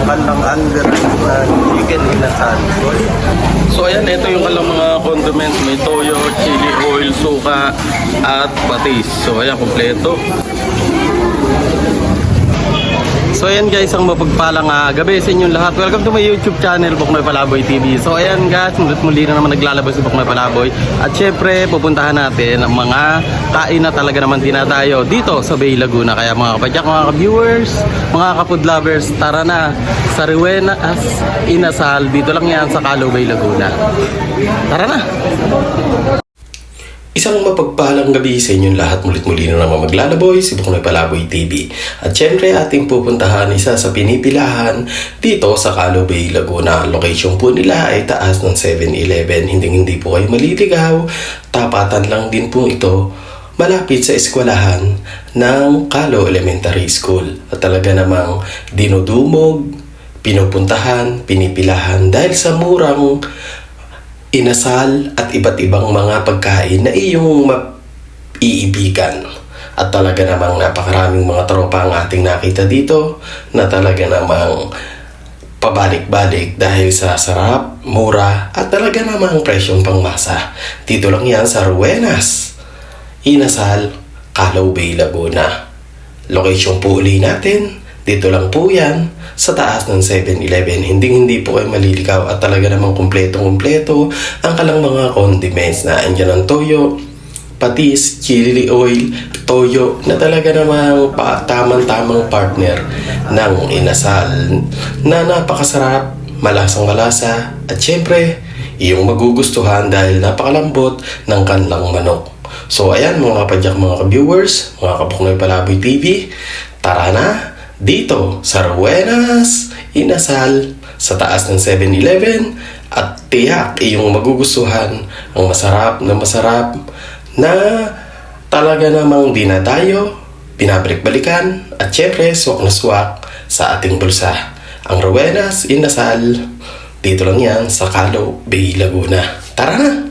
kanilang under na chicken inasal. So ayan, ito yung kanilang mga condiments. May toyo, chili oil, suka, at patis. So ayan, kompleto. So ayan guys, ang mapagpalang gabi sa inyong lahat. Welcome to my YouTube channel, Buknoy Palaboy TV. So ayan guys, muli na naman naglalabas si Buknoy Palaboy. At syempre, pupuntahan natin ang mga kain na talaga naman dinadayo dito sa Bay Laguna. Kaya mga kapadyak, mga ka-viewers, mga ka-food lovers, tara na sa Ruenas Inasal. Dito lang yan sa Calo, Bay Laguna. Tara na! Isang mapagpalang gabi sa inyong lahat. Mulit-muli na naman maglalaboy si Buknoy Palaboy TV. At syempre ating pupuntahan isa sa pinipilahan dito sa Calo Bay Laguna. Location po nila ay taas ng 7-Eleven. Hindi po kayo maliligaw. Tapatan lang din po ito. Malapit sa eskwelahan ng Calo Elementary School. At talaga namang dinudumog, pinupuntahan, pinipilahan dahil sa murang inasal at iba't ibang mga pagkain na iyong maiibigan. At talaga namang napakaraming mga tropa ang ating nakita dito na talaga namang pabalik-balik dahil sa sarap, mura at talaga namang presyong pangmasa. Dito lang yan sa Ruenas Inasal, Calo Bay Laguna. Location po uli natin, dito lang po yan sa taas ng 7-Eleven. Hindi po kayo maliligaw at talaga namang kumpleto ang kalang mga condiments na andyan ang toyo, patis, chili oil, toyo na talaga namang tamang-tamang partner ng inasal na napakasarap, malasang-malasa at syempre iyong magugustuhan dahil napakalambot ng kanilang manok. So ayan mga kapadyak, mga ka-viewers, mga ka-Buknoy Palaboy TV, tara na dito sa Ruenas Inasal sa taas ng 7-Eleven at tiyak iyong magugustuhan ang masarap na talaga namang dinadayo, binabalik-balikan at syempre swak na swak sa ating bulsa. Ang Ruenas Inasal, dito lang yan sa Calo Bay Laguna. Tara na!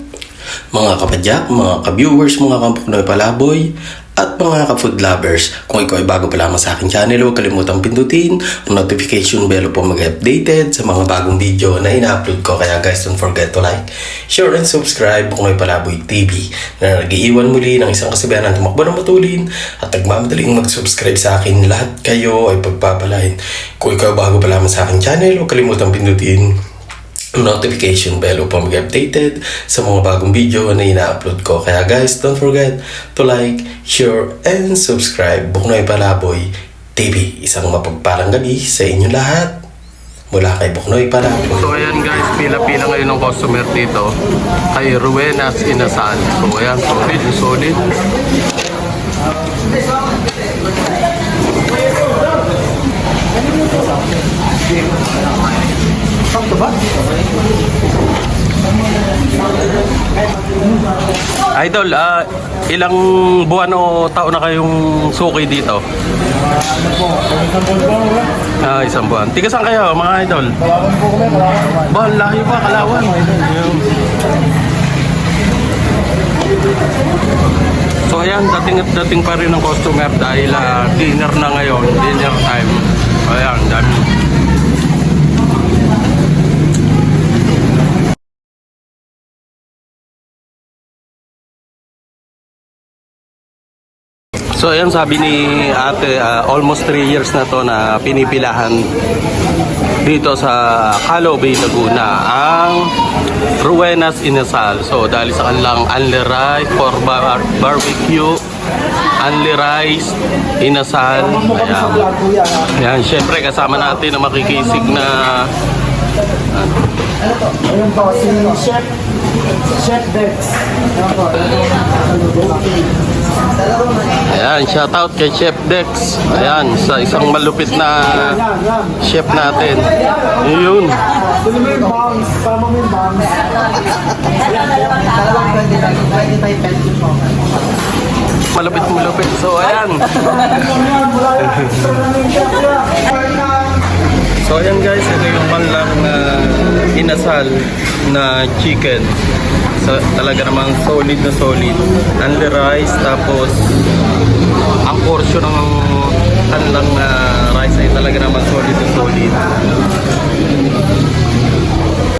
Mga kapadyak, mga ka-viewers, mga ka-Buknoy Palaboy at mga ka-food lovers, kung ikaw ay bago pa lamang sa aking channel, huwag kalimutang pindutin ang notification bell upang mag-updated sa mga bagong video na ina-upload ko. Kaya guys, don't forget to like, share and subscribe Buknoy Palaboy TV na nag-iiwan muli ng isang kasibayan ng tumakbo ng matulin at nagmamadaling mag-subscribe sa akin. Lahat kayo ay pagpapalain. Kung ikaw bago pa lamang sa aking channel, huwag kalimutang pindutin notification bell upang mag-updated sa mga bagong video na ina-upload ko. Kaya guys, don't forget to like, share, and subscribe Buknoy Palaboy TV. Isang mapagpalang gabi sa inyo lahat mula kay Buknoy Palaboy. So ayan guys, pila-pila ngayon ng customer dito kay Ruenas Inasal. So ayan, solid. Idol, ilang buwan o taon na kayong suki dito? Isang buwan. Tiga saan kayo mga idol? Bahal, layo pa, Kalawan. So ayan, dating pa rin ng customer dahil dinner na ngayon, dinner time. Ayan, dami. So ayan, sabi ni ate, almost 3 years na to na pinipilahan dito sa Calo Bay Laguna ang Ruenas Inasal. So dahil sa kanilang only rice for barbecue, only rice, inasal. Ayan, syempre kasama natin na makikisig na ayun po, si Chef Dex. ayan, shoutout kay Chef Dex. Ayan, sa isang malupit na chef natin. Yun. Tuloy mo yung bounce, sama mo yung bounce. Malupit. So ayan. So ayan guys, ito yung panlang inasal na chicken. So, talaga namang solid na solid. Only rice, tapos ang portion ng kanilang rice ay talaga naman solid na solid.